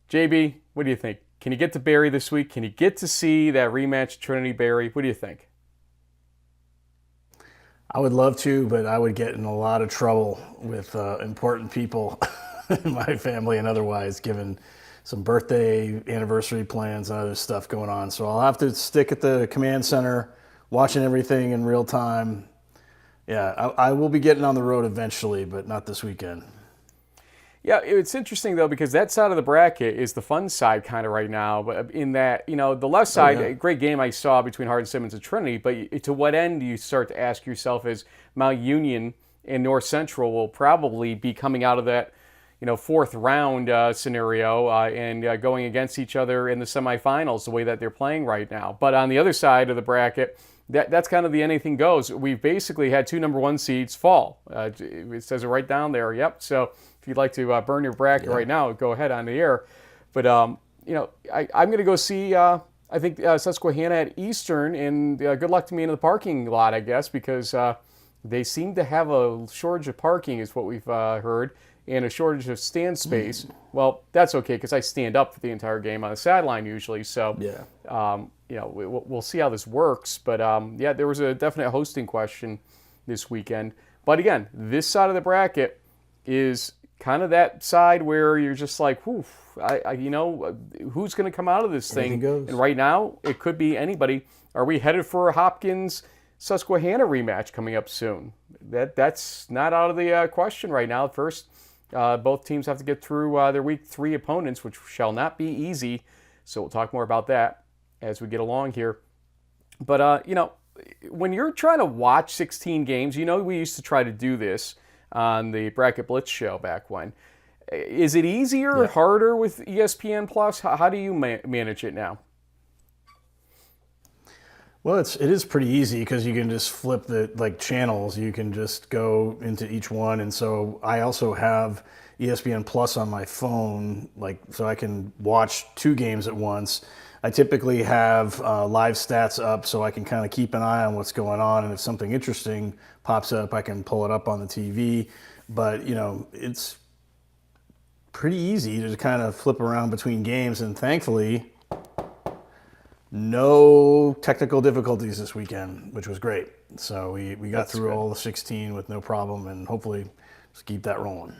JB, what do you think? Can you get to Barry this week? Can you get to see that rematch Trinity-Barry? What do you think? I would love to, but I would get in a lot of trouble with important people in my family and otherwise, given some birthday, anniversary plans and other stuff going on. So I'll have to stick at the command center, watching everything in real time. Yeah, I will be getting on the road eventually, but not this weekend. Yeah, it's interesting, though, because that side of the bracket is the fun side kind of right now. But in that, the left side, a great game I saw between Hardin-Simmons and Trinity. But to what end do you start to ask yourself as Mount Union and North Central will probably be coming out of that, fourth round scenario and going against each other in the semifinals the way that they're playing right now. But on the other side of the bracket, that's kind of the anything goes. We've basically had 2 number 1 seeds fall. It says it right down there. Yep. So if you'd like to burn your bracket right now, go ahead on the air. But, I'm going to go see, I think, Susquehanna at Eastern, and good luck to me in the parking lot, I guess, because they seem to have a shortage of parking is what we've heard, and a shortage of stand space. Well, that's okay because I stand up for the entire game on the sideline usually. So, we'll see how this works. But, there was a definite hosting question this weekend. But again, this side of the bracket is kind of that side where you're just like, who's going to come out of this thing? And right now, it could be anybody. Are we headed for a Hopkins Susquehanna rematch coming up soon? That's not out of the question right now. First, both teams have to get through their week 3 opponents, which shall not be easy. So we'll talk more about that as we get along here. But, when you're trying to watch 16 games, we used to try to do this on the Bracket Blitz show back when. Is it easier or harder with ESPN Plus? How do you manage it now? Well, it is pretty easy because you can just flip the channels. You can just go into each one, and so I also have ESPN Plus on my phone, so I can watch 2 games at once. I typically have live stats up so I can kind of keep an eye on what's going on, and if something interesting pops up, I can pull it up on the TV. But, it's pretty easy to kind of flip around between games, and thankfully, no technical difficulties this weekend, which was great. So we got through all the 16 with no problem, and hopefully just keep that rolling.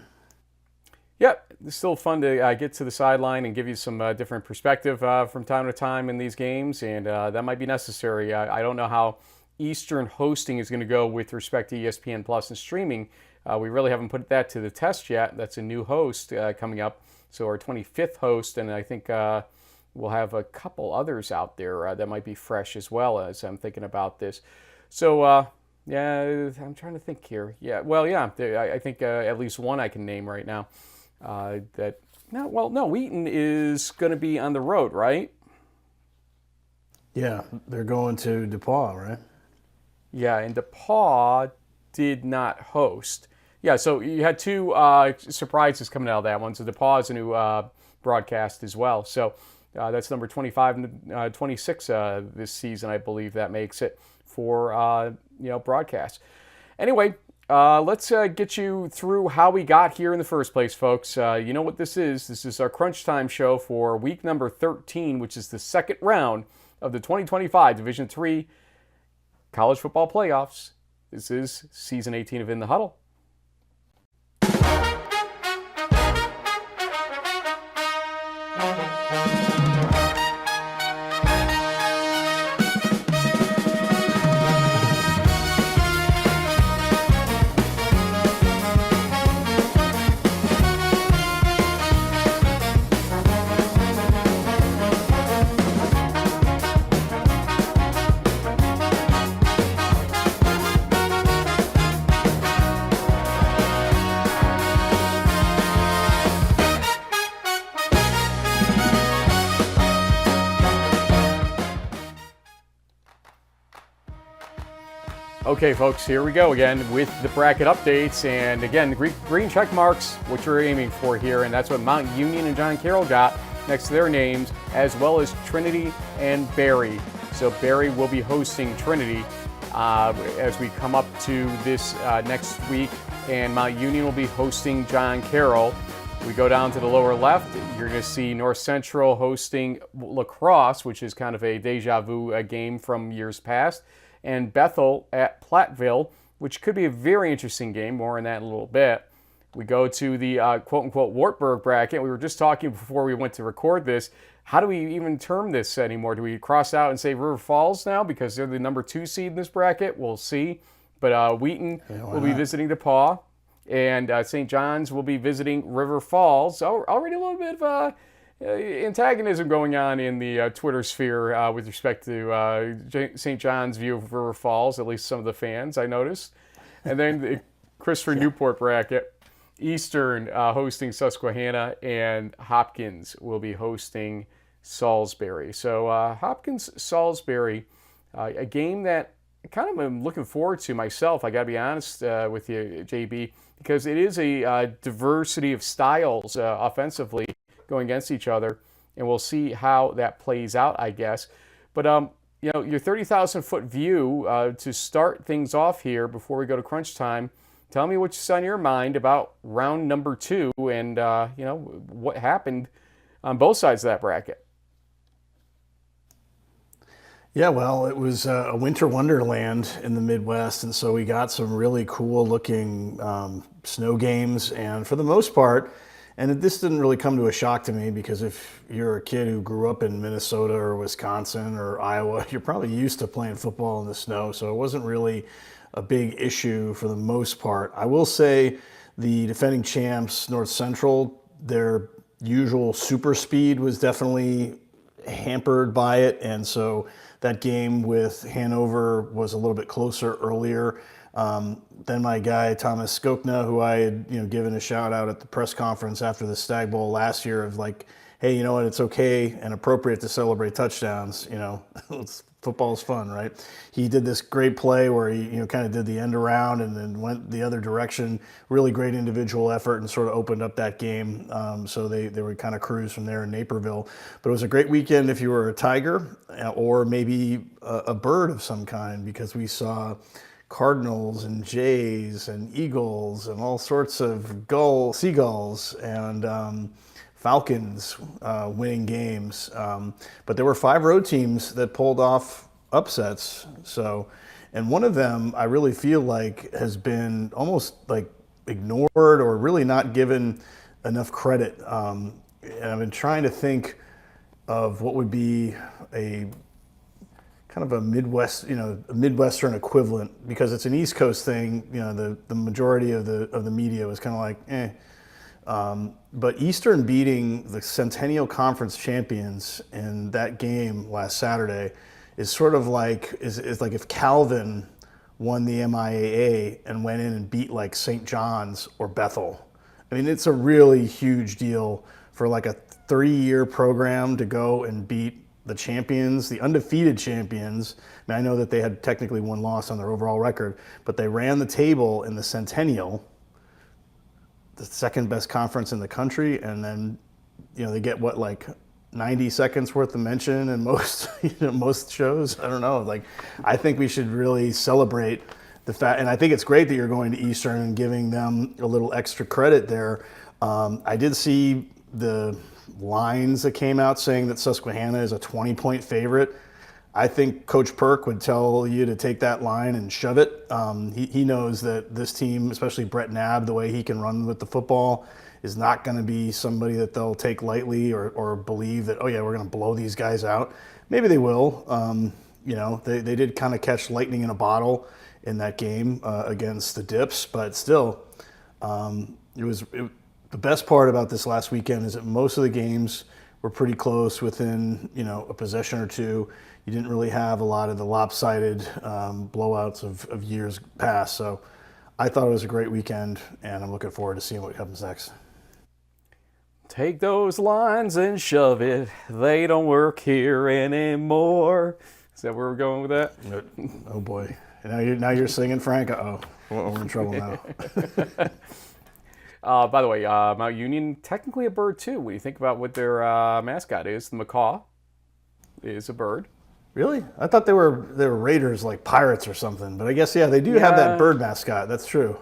Yep, it's still fun to get to the sideline and give you some different perspective from time to time in these games, and that might be necessary. I don't know how Eastern hosting is going to go with respect to ESPN Plus and streaming. We really haven't put that to the test yet. That's a new host coming up, so our 25th host, and I think we'll have a couple others out there that might be fresh as well as I'm thinking about this. So, I'm trying to think here. I think at least one I can name right now. Wheaton is going to be on the road, right? Yeah, they're going to DePauw, right? Yeah, and DePauw did not host. Yeah, so you had 2 surprises coming out of that one. So DePauw is a new broadcast as well. So that's number 25 and 26 this season, I believe that makes it for broadcast. Anyway. Let's get you through how we got here in the first place, folks. You know what this is. This is our Crunchtime show for week number 13, which is the second round of the 2025 Division III College Football Playoffs. This is Season 18 of In the Huddle. Okay, folks, here we go again with the bracket updates. And again, the green check marks, what you're aiming for here. And that's what Mount Union and John Carroll got next to their names, as well as Trinity and Barry. So Barry will be hosting Trinity as we come up to this next week. And Mount Union will be hosting John Carroll. We go down to the lower left, you're going to see North Central hosting La Crosse, which is kind of a deja vu game from years past, and Bethel at Platteville, which could be a very interesting game. More on that in a little bit. We go to the quote-unquote Wartburg bracket. We were just talking before we went to record this. How do we even term this anymore? Do we cross out and say River Falls now because they're the number 2 seed in this bracket? We'll see. But Wheaton will be visiting DePauw, and St. John's will be visiting River Falls. So already a little bit of antagonism going on in the Twitter sphere with respect to St. John's view of River Falls, at least some of the fans, I noticed. And then the Christopher Newport bracket. Eastern hosting Susquehanna, and Hopkins will be hosting Salisbury. So Hopkins-Salisbury, a game that kind of I'm looking forward to myself. I got to be honest with you, JB, because it is a diversity of styles offensively going against each other, and we'll see how that plays out, I guess. But your 30,000-foot view to start things off here before we go to crunch time. Tell me what's on your mind about round number 2 and, what happened on both sides of that bracket. Yeah, well, it was a winter wonderland in the Midwest, and so we got some really cool-looking snow games, and for the most part, and this didn't really come to a shock to me because if you're a kid who grew up in Minnesota or Wisconsin or Iowa, you're probably used to playing football in the snow, so it wasn't really a big issue for the most part. I will say the defending champs, North Central, their usual super speed was definitely hampered by it, and so that game with Hanover was a little bit closer earlier. Then my guy Thomas Skokna, who I had given a shout out at the press conference after the Stag Bowl last year of like, hey, you know what, it's okay and appropriate to celebrate touchdowns. Football is fun, right? He did this great play where he kind of did the end around and then went the other direction. Really great individual effort and sort of opened up that game. So they were kind of cruise from there in Naperville. But it was a great weekend if you were a Tiger or maybe a bird of some kind, because we saw Cardinals and Jays and Eagles and all sorts of seagulls and Falcons winning games. But there were 5 road teams that pulled off upsets. And one of them I really feel like has been almost like ignored or really not given enough credit. And I've been trying to think of what would be a kind of a Midwestern equivalent, because it's an East Coast thing. The majority of the media was kind of like, eh. But Eastern beating the Centennial Conference champions in that game last Saturday is sort of like is like if Calvin won the MIAA and went in and beat like St. John's or Bethel. I mean, it's a really huge deal for like a 3-year program to go and beat the champions, the undefeated champions. I know that they had technically 1 loss on their overall record, but they ran the table in the Centennial, the second best conference in the country, and then they get what, like 90 seconds worth of mention in most shows. I don't know. Like, I think we should really celebrate the fact, and I think it's great that you're going to Eastern and giving them a little extra credit there. I did see the lines that came out saying that Susquehanna is a 20-point favorite. I think Coach Perk would tell you to take that line and shove it. He knows that this team, especially Brett Knabb, the way he can run with the football, is not going to be somebody that they'll take lightly or believe that, oh yeah, we're going to blow these guys out. Maybe they will. They did kind of catch lightning in a bottle in that game against the Dips, but still, the best part about this last weekend is that most of the games were pretty close, within a possession or two. You didn't really have a lot of the lopsided blowouts of years past. So I thought it was a great weekend, and I'm looking forward to seeing what happens next. Take those lines and shove it. They don't work here anymore. Is that where we're going with that? Oh boy! Now you're singing, Frank. Uh-oh, we're in trouble now. By the way, Mount Union, technically a bird too. When you think about what their mascot is, the macaw is a bird. Really? I thought they were raiders, like pirates or something. But I guess, yeah, they do have that bird mascot. That's true.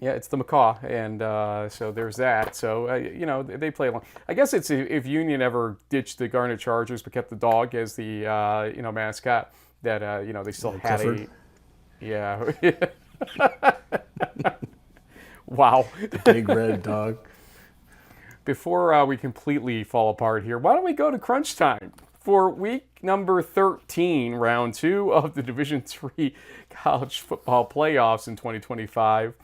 Yeah, it's the macaw, and so there's that. So, you know, they play along. I guess it's if Union ever ditched the Garnet Chargers but kept the dog as the, you know, mascot, that, you know, they still had Clifford. Yeah. Wow. The big red dog. Before we completely fall apart here, why don't we go to crunch time for week number 13, round 2 of the Division III college football playoffs in 2025.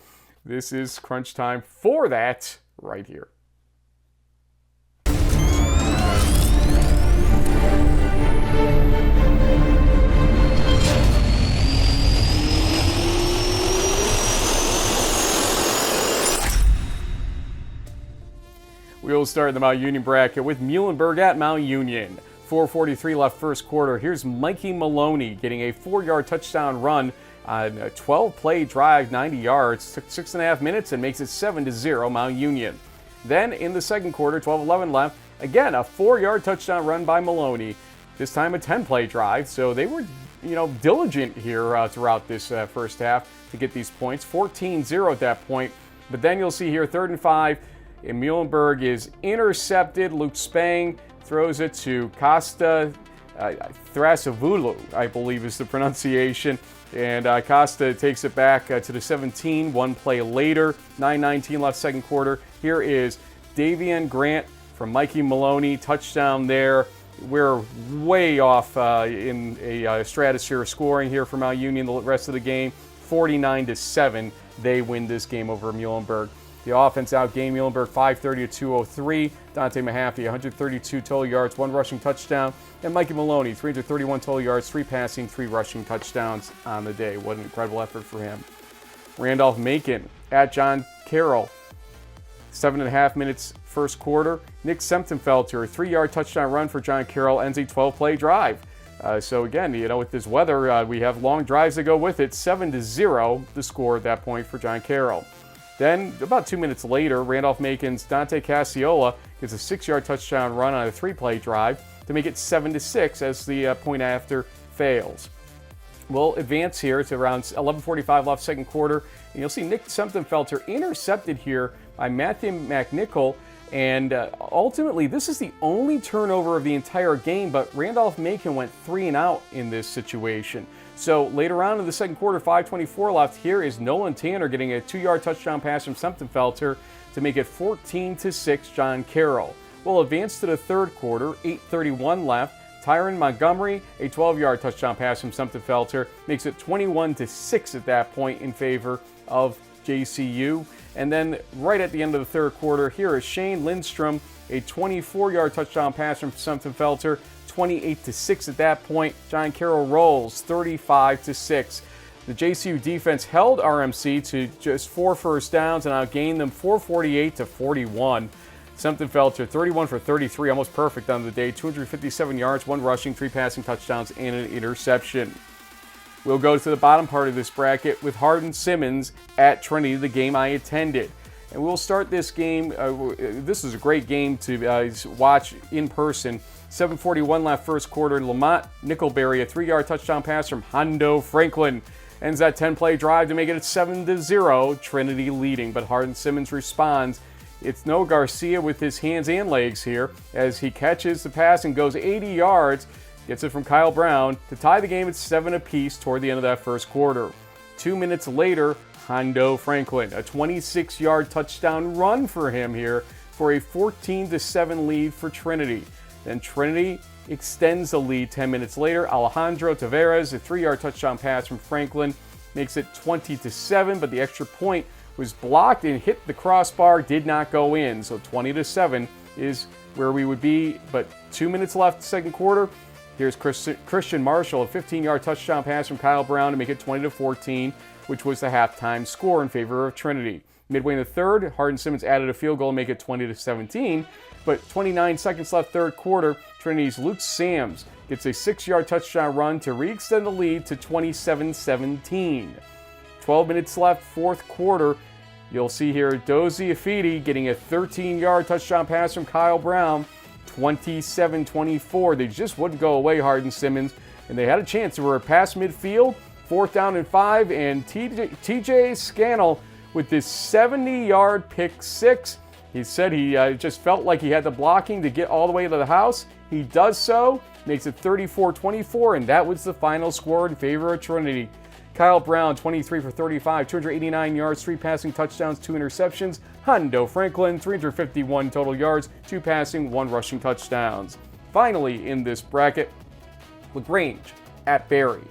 This is crunch time for that right here. We will start in the Mount Union bracket with Muhlenberg at Mount Union. 4:43 left first quarter. Here's Mikey Maloney getting a 4-yard touchdown run on a 12-play drive, 90 yards. Took 6.5 minutes and makes it 7-0 Mount Union. Then in the second quarter, 12:11 left, again a 4-yard touchdown run by Maloney. This time a 10-play drive, so they were, you know, diligent here throughout this first half to get these points. 14-0 at that point. But then you'll see here 3rd and 5. And Muhlenberg is intercepted. Luke Spang throws it to Costa Thrasavulu, I believe is the pronunciation. And Costa takes it back to the 17, one play later. 9:19 left second quarter. Here is Davian Grant from Mikey Maloney. Touchdown there. We're way off in a stratosphere of scoring here for Mount Union the rest of the game. 49-7. They win this game over Muhlenberg. The offense outgained Muhlenberg 530 to 203. Dante Mahaffey, 132 total yards, 1 rushing touchdown. And Mikey Maloney, 331 total yards, 3 passing, 3 rushing touchdowns on the day. What an incredible effort for him. Randolph Macon at John Carroll. 7.5 minutes first quarter. Nick Semptenfelter, a 3-yard touchdown run for John Carroll, ends a 12-play drive. So again, you know, with this weather, we have long drives to go with it. 7-0 the score at that point for John Carroll. Then, about 2 minutes later, Randolph Macon's Dante Casiola gets a 6-yard touchdown run on a 3-play drive to make it 7-6 as the point after fails. We'll advance here to around 11:45 left second quarter, and you'll see Nick Semptenfelter intercepted here by Matthew McNichol, and ultimately this is the only turnover of the entire game, but Randolph Macon went 3 and out in this situation. So later on in the second quarter, 5:24 left, here is Nolan Tanner getting a 2-yard touchdown pass from Semptenfelter to make it 14-6 John Carroll. We'll advance to the third quarter, 8:31 left. Tyron Montgomery, a 12-yard touchdown pass from Semptenfelter, makes it 21-6 at that point in favor of JCU. And then right at the end of the third quarter, here is Shane Lindstrom, a 24-yard touchdown pass from Semptenfelter, 28-6 at that point. John Carroll rolls 35-6. The JCU defense held RMC to just 4 first downs and outgained them 448-41. Semptenfelter 31 for 33, almost perfect on the day. 257 yards, 1 rushing, 3 passing touchdowns, and an interception. We'll go to the bottom part of this bracket with Hardin Simmons at Trinity, the game I attended. And we'll start this game. This is a great game to watch in person. 7:41 left first quarter. Lamont Nickelberry, a 3-yard touchdown pass from Hondo Franklin. Ends that 10-play drive to make it 7-0, Trinity leading. But Hardin Simmons responds. It's Noah Garcia with his hands and legs here as he catches the pass and goes 80 yards. Gets it from Kyle Brown to tie the game at 7 apiece toward the end of that first quarter. 2 minutes later, Hondo Franklin, a 26-yard touchdown run for him here for a 14-7 lead for Trinity. Then Trinity extends the lead 10 minutes later. Alejandro Tavares, a 3-yard touchdown pass from Franklin, makes it 20-7, but the extra point was blocked and hit the crossbar, did not go in. So 20-7 is where we would be, but 2 minutes left second quarter. Here's Christian Marshall, a 15-yard touchdown pass from Kyle Brown to make it 20-14, which was the halftime score in favor of Trinity. Midway in the third, Hardin Simmons added a field goal to make it 20-17, but 29 seconds left third quarter, Trinity's Luke Sams gets a 6-yard touchdown run to re-extend the lead to 27-17. 12 minutes left fourth quarter. You'll see here Dozie Afidi getting a 13-yard touchdown pass from Kyle Brown, 27-24. They just wouldn't go away, Hardin Simmons, and they had a chance. They were past midfield, 4th down and 5, and TJ Scannell with this 70-yard pick six. He said he just felt like he had the blocking to get all the way to the house. He does so, makes it 34-24, and that was the final score in favor of Trinity. Kyle Brown, 23 for 35, 289 yards, 3 passing touchdowns, 2 interceptions. Hondo Franklin, 351 total yards, 2 passing, 1 rushing touchdowns. Finally, in this bracket, LaGrange at Berry.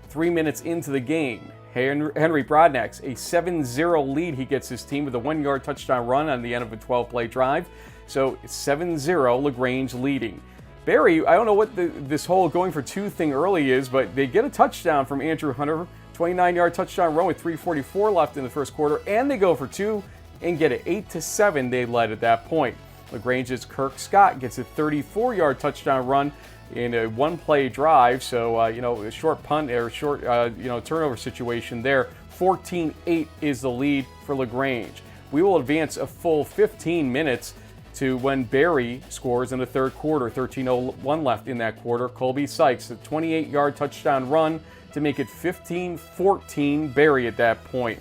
3 minutes into the game, Henry Brodnax, a 7-0 lead. He gets his team with a 1-yard touchdown run on the end of a 12-play drive. So 7-0, LaGrange leading. Berry, I don't know what this whole going for 2 thing early is, but they get a touchdown from Andrew Hunter, 29-yard touchdown run with 3:44 left in the first quarter, and they go for 2 and get it 8-7. They led at that point. LaGrange's Kirk Scott gets a 34-yard touchdown run in a 1-play drive, so a short punt or short turnover situation there. 14-8 is the lead for LaGrange. We will advance a full 15 minutes to when Berry scores in the third quarter. 13:01 left in that quarter. Colby Sykes, a 28-yard touchdown run to make it 15-14 Berry at that point.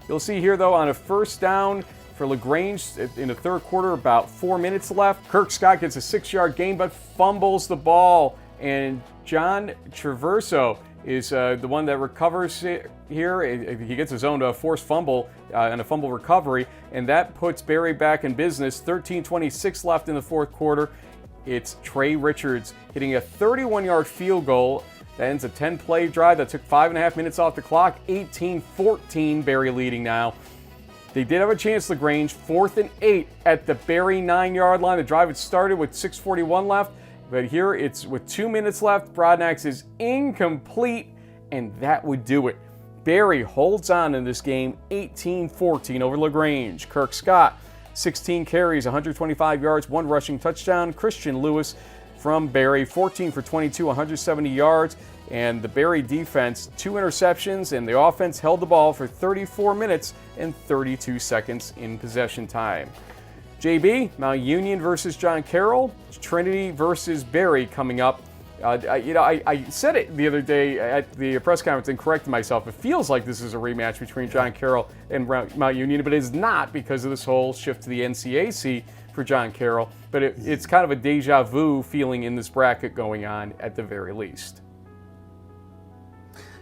You'll see here, though, on a first down for LaGrange in the third quarter, about 4 minutes left. Kirk Scott gets a 6-yard gain but fumbles the ball, and John Traverso is the one that recovers here. He gets his own forced fumble and a fumble recovery, and that puts Berry back in business. 13:26 left in the fourth quarter. It's Trey Richards hitting a 31-yard field goal that ends a 10-play drive that took 5.5 minutes off the clock. 18-14, Berry leading now. They did have a chance, LaGrange, 4th and 8 at the Berry 9-yard line. The drive had started with 6:41 left, but here it's with 2 minutes left. Brodnax is incomplete, and that would do it. Berry holds on in this game, 18-14 over LaGrange. Kirk Scott, 16 carries, 125 yards, 1 rushing touchdown. Christian Lewis from Berry, 14 for 22, 170 yards. And the Berry defense, 2 interceptions, and the offense held the ball for 34 minutes and 32 seconds in possession time. JB, Mount Union versus John Carroll, Trinity versus Berry coming up. I said it the other day at the press conference and corrected myself. It feels like this is a rematch between John Carroll and Mount Union, but it is not because of this whole shift to the NCAC for John Carroll. But it's kind of a deja vu feeling in this bracket going on at the very least.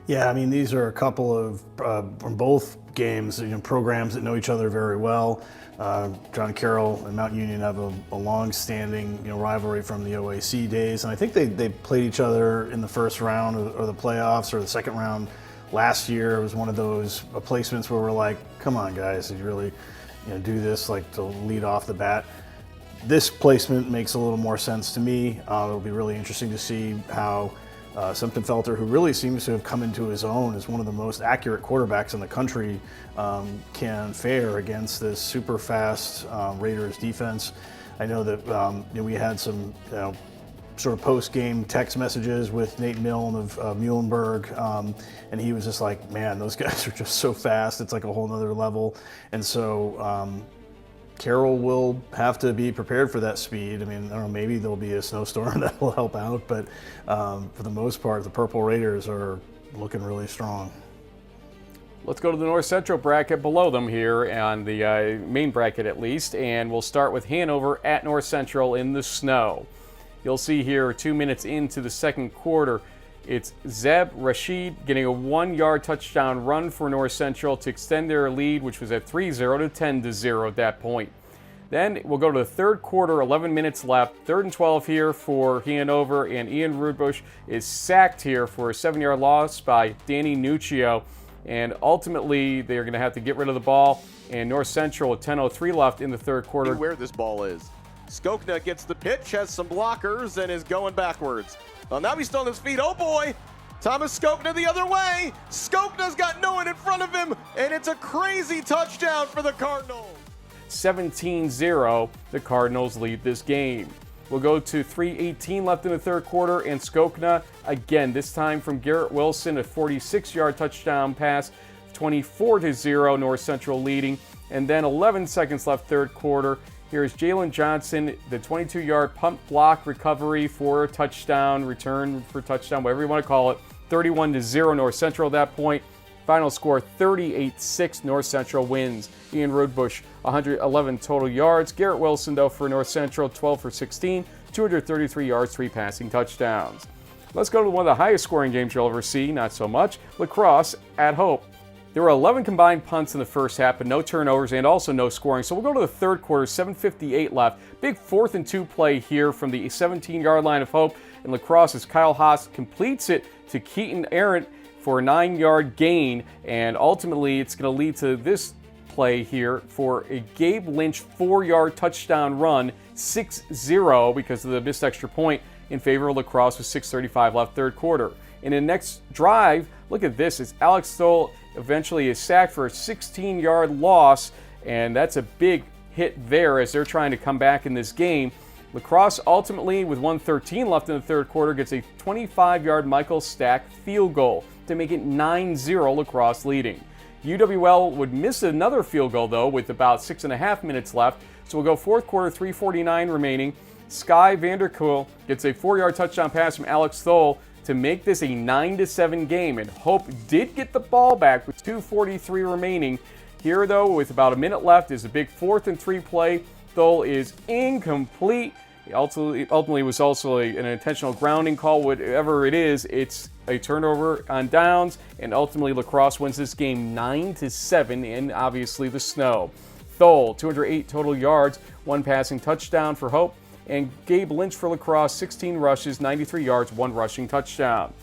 Yeah, I mean, these are a couple of, from both games, programs that know each other very well. John Carroll and Mount Union have a long-standing, rivalry from the OAC days, and I think they played each other in the first round or the playoffs or the second round last year. It was one of those placements where we're like, come on, guys, did you really do this like to lead off the bat? This placement makes a little more sense to me. It'll be really interesting to see how Semptimphelter, who really seems to have come into his own as one of the most accurate quarterbacks in the country, can fare against this super fast Raiders defense. I know that we had some sort of post-game text messages with Nate Milne of Muhlenberg, and he was just like, man, those guys are just so fast. It's like a whole nother level. And so Carroll will have to be prepared for that speed. I mean, I don't know, maybe there'll be a snowstorm that will help out, but for the most part, the Purple Raiders are looking really strong. Let's go to the North Central bracket below them here on the main bracket at least, and we'll start with Hanover at North Central in the snow. You'll see here 2 minutes into the second quarter, it's Zeb Rashid getting a 1-yard touchdown run for North Central to extend their lead, which was at 3-0 to 10-0 at that point. Then we'll go to the third quarter, 11 minutes left. 3rd and 12 here for Hanover, and Ian Rudbush is sacked here for a 7-yard loss by Danny Nuccio. And ultimately, they're going to have to get rid of the ball. And North Central with 10:03 left in the third quarter. Where this ball is. Skokna gets the pitch, has some blockers, and is going backwards. Well, now he's still on his feet. Oh, boy. Thomas Skokna the other way. Skokna's got no one in front of him, and it's a crazy touchdown for the Cardinals. 17-0, the Cardinals lead this game. We'll go to 3:18 left in the third quarter, and Skokna, again, this time from Garrett Wilson, a 46-yard touchdown pass, 24-0, North Central leading. And then 11 seconds left third quarter. Here's Jalen Johnson, the 22-yard punt block recovery for a touchdown, return for touchdown, whatever you want to call it. 31-0 North Central at that point. Final score 38-6, North Central wins. Ian Rodebush, 111 total yards. Garrett Wilson, though, for North Central, 12 for 16, 233 yards, 3 passing touchdowns. Let's go to one of the highest scoring games you'll ever see, not so much, La Crosse at Hope. There were 11 combined punts in the first half, but no turnovers and also no scoring. So we'll go to the third quarter, 7:58 left. Big 4th and 2 play here from the 17-yard line of Hope. And La Crosse, as Kyle Haas completes it to Keaton Arent for a 9-yard gain. And ultimately, it's going to lead to this play here for a Gabe Lynch 4-yard touchdown run, 6-0 because of the missed extra point in favor of La Crosse with 6:35 left third quarter. In the next drive, look at this. It's Alex Stoll eventually is sacked for a 16-yard loss, and that's a big hit there as they're trying to come back in this game. La Crosse ultimately, with 1:13 left in the third quarter, gets a 25-yard Michael Stack field goal to make it 9-0, La Crosse leading. UWL would miss another field goal, though, with about 6.5 minutes left. So we'll go fourth quarter, 3:49 remaining. Sky Vanderkool gets a 4-yard touchdown pass from Alex Stoll to make this a 9-7 game. And Hope did get the ball back with 2:43 remaining. Here, though, with about a minute left, is a big 4th and 3 play. Stoll is incomplete. Ultimately was also an intentional grounding call. Whatever it is, it's a turnover on downs, and ultimately La Crosse wins this game 9-7 in obviously the snow. Stoll, 208 total yards, 1 passing touchdown for Hope, and Gabe Lynch for La Crosse, 16 rushes, 93 yards, 1 rushing touchdown.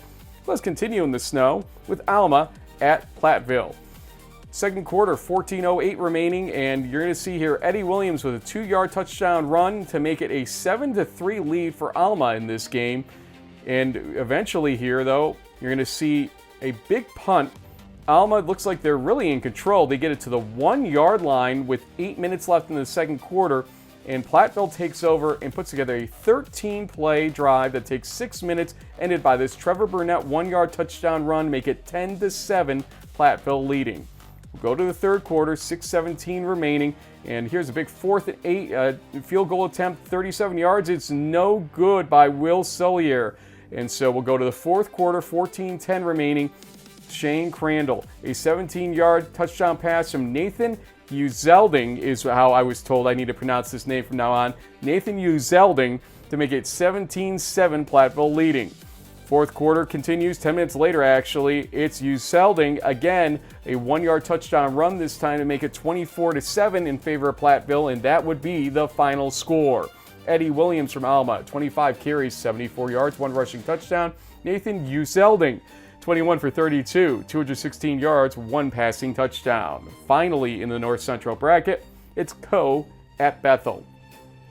Let's continue in the snow with Alma at Platteville. Second quarter, 14:08 remaining, and you're going to see here Eddie Williams with a 2-yard touchdown run to make it a 7-3 lead for Alma in this game. And eventually here, though, you're going to see a big punt. Alma looks like they're really in control. They get it to the 1-yard line with 8 minutes left in the second quarter, and Platteville takes over and puts together a 13-play drive that takes 6 minutes, ended by this Trevor Burnett 1-yard touchdown run, make it 10-7, Platteville leading. We'll go to the third quarter, 6:17 remaining, and here's a big 4th and 8 field goal attempt, 37 yards. It's no good by Will Solier. And so we'll go to the fourth quarter, 14:10 remaining. Shane Crandall, a 17-yard touchdown pass from Nathan Uzelding is how I was told I need to pronounce this name from now on. Nathan Uzelding to make it 17-7, Platteville leading. Fourth quarter continues, 10 minutes later actually. It's Uzelding again, a 1-yard touchdown run this time to make it 24-7 in favor of Platteville, and that would be the final score. Eddie Williams from Alma, 25 carries, 74 yards, 1 rushing touchdown. Nathan Uzelding, 21 for 32, 216 yards, 1 passing touchdown. Finally, in the North Central bracket, it's Co at Bethel.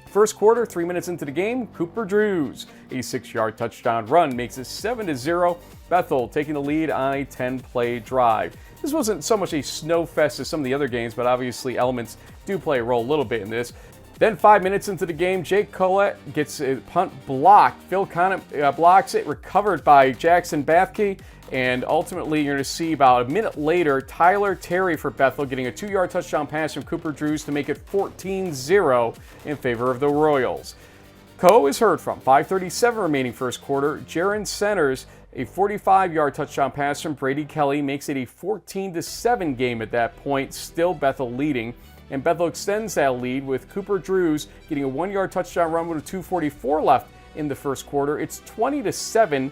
First quarter, 3 minutes into the game, Cooper Drews, a 6-yard touchdown run makes it 7-0. Bethel taking the lead on a 10-play drive. This wasn't so much a snow fest as some of the other games, but obviously elements do play a role a little bit in this. Then 5 minutes into the game, Jake Collette gets a punt blocked. Phil Conant blocks it, recovered by Jackson Bathke, and ultimately you're going to see about a minute later, Tyler Terry for Bethel getting a 2-yard touchdown pass from Cooper Drews to make it 14-0 in favor of the Royals. Co is heard from. 5:37 remaining first quarter. Jaron Centers, a 45-yard touchdown pass from Brady Kelly makes it a 14-7 game at that point, still Bethel leading. And Bethel extends that lead with Cooper Drews getting a 1-yard touchdown run with 2:44 left in the first quarter. It's 20-7,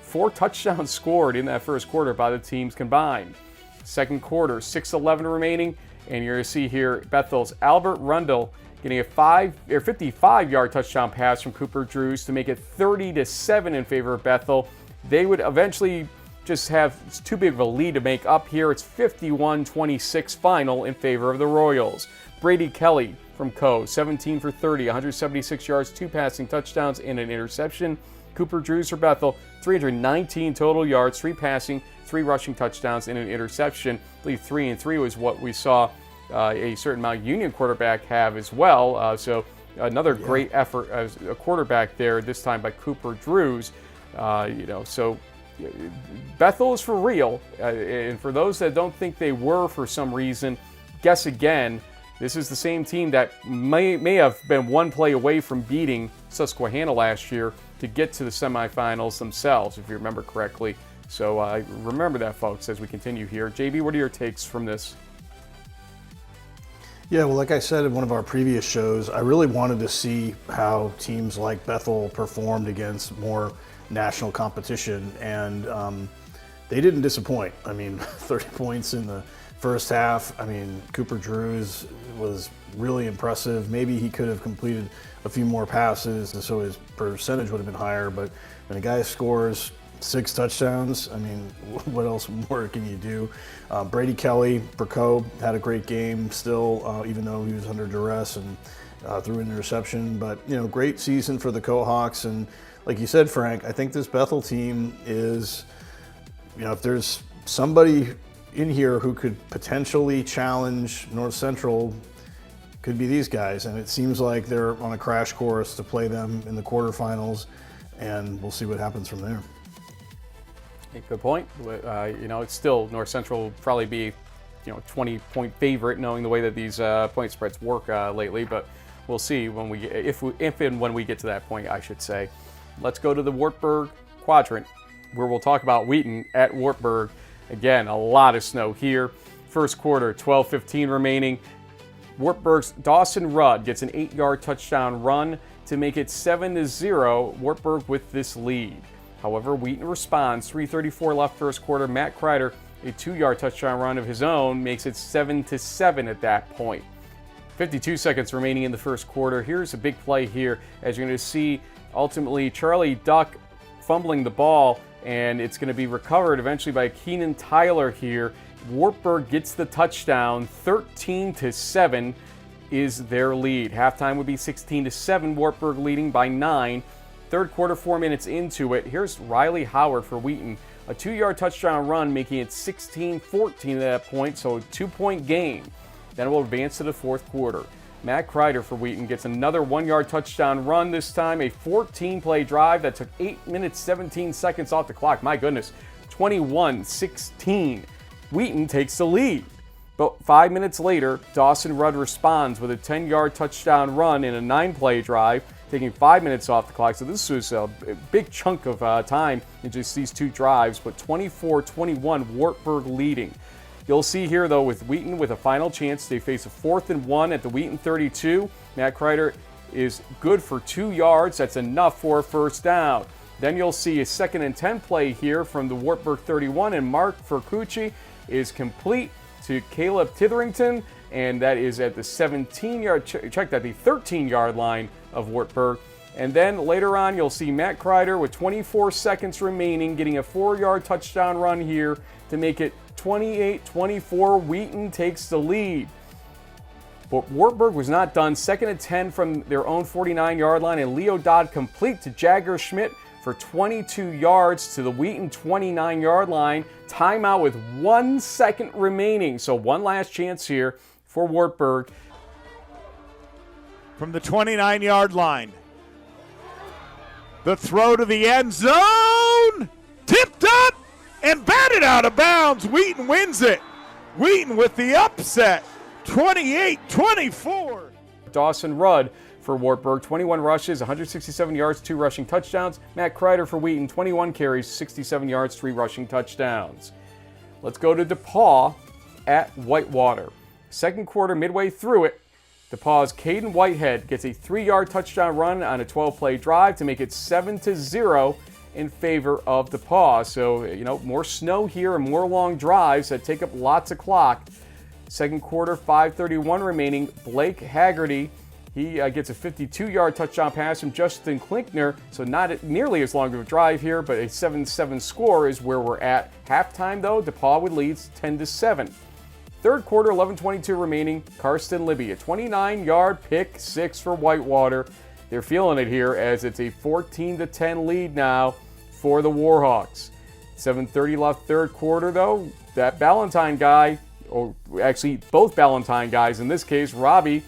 4 touchdowns scored in that first quarter by the teams combined. Second quarter, 6:11 remaining, and you're going to see here Bethel's Albert Rundle getting a 55-yard touchdown pass from Cooper Drews to make it 30-7 in favor of Bethel. They would eventually just have too big of a lead to make up here. It's 51-26 final in favor of the Royals. Brady Kelly from Co, 17 for 30, 176 yards, 2 passing touchdowns, and an interception. Cooper Drews for Bethel, 319 total yards, 3 passing, 3 rushing touchdowns, and an interception. I believe 3 and 3 was what we saw a certain Mount Union quarterback have as well. So another great effort as a quarterback there, this time by Cooper Drews. So Bethel is for real, and for those that don't think they were for some reason, guess again. This is the same team that may have been 1 play away from beating Susquehanna last year to get to the semifinals themselves, if you remember correctly. So remember that, folks, as we continue here. JB, what are your takes from this? Yeah, well, like I said in one of our previous shows, I really wanted to see how teams like Bethel performed against more national competition, and they didn't disappoint. I mean, 30 points in the first half. I mean, Cooper Drews was really impressive. Maybe he could have completed a few more passes, and so his percentage would have been higher, but when a guy scores 6 touchdowns, I mean, what else more can you do? Brady Kelly, Burko, had a great game still, even though he was under duress and threw an interception. But, you know, great season for the Cohawks. And like you said, Frank, I think this Bethel team is, you know, if there's somebody in here who could potentially challenge North Central, could be these guys. And it seems like they're on a crash course to play them in the quarterfinals, and we'll see what happens from there. Good point. You know, it's still North Central will probably be, you know, 20-point favorite, knowing the way that these point spreads work lately. But we'll see when we, if and when we get to that point, I should say. Let's go to the Wartburg quadrant, where we'll talk about Wheaton at Wartburg. Again, a lot of snow here. First quarter, 12:15 remaining. Wartburg's Dawson Rudd gets an 8-yard touchdown run to make it 7-0. Wartburg with this lead. However, Wheaton responds. 3:34 left first quarter. Matt Kreider, a 2-yard touchdown run of his own, makes it 7-7 at that point. 52 seconds remaining in the first quarter. Here's a big play here, as you're going to see ultimately Charlie Duck fumbling the ball, and it's going to be recovered eventually by Keenan Tyler here. Wartburg gets the touchdown. 13-7 is their lead. Halftime would be 16-7. Wartburg leading by 9. Third quarter, 4 minutes into it. Here's Riley Howard for Wheaton. A 2-yard touchdown run, making it 16-14 at that point, so a 2-point game. Then we'll advance to the fourth quarter. Matt Kreider for Wheaton gets another 1-yard touchdown run, this time a 14-play drive that took 8 minutes, 17 seconds off the clock. My goodness, 21-16. Wheaton takes the lead. But 5 minutes later, Dawson Rudd responds with a 10-yard touchdown run in a 9-play drive, taking 5 minutes off the clock. So this was a big chunk of time in just these 2 drives, but 24-21, Wartburg leading. You'll see here, though, with Wheaton with a final chance, they face a 4th and 1 at the Wheaton 32. Matt Kreider is good for 2 yards. That's enough for a first down. Then you'll see a 2nd and 10 play here from the Wartburg 31, and Mark Furcucci is complete to Caleb Titherington, and that is at the 17-yard, check that, the 13-yard line of Wartburg. And then later on, you'll see Matt Kreider with 24 seconds remaining, getting a 4-yard touchdown run here to make it 28-24. Wheaton takes the lead. But Wartburg was not done. 2nd and 10 from their own 49-yard line, and Leo Dodd complete to Jagger Schmidt for 22 yards to the Wheaton 29-yard line. Timeout with 1 second remaining. So one last chance here for Wartburg. From the 29-yard line. The throw to the end zone. Tipped up and batted out of bounds. Wheaton wins it. Wheaton with the upset. 28-24. Dawson Rudd for Wartburg, 21 rushes, 167 yards, 2 rushing touchdowns. Matt Kreider for Wheaton, 21 carries, 67 yards, 3 rushing touchdowns. Let's go to DePauw at Whitewater. Second quarter, midway through it, DePauw's Caden Whitehead gets a 3-yard touchdown run on a 12-play drive to make it 7-0 in favor of DePauw. So, you know, more snow here and more long drives that take up lots of clock. Second quarter, 5:31 remaining. Blake Haggerty, he gets a 52-yard touchdown pass from Justin Klinkner, so not nearly as long of a drive here, but a 7-7 score is where we're at. Halftime, though, DePauw would lead 10-7. Third quarter, 11:22 remaining. Karsten Libby, a 29-yard pick six for Whitewater. They're feeling it here as it's a 14-10 lead now for the Warhawks. 7:30 left third quarter, though. That Ballantyne guy, or actually both Ballantyne guys in this case, Robbie,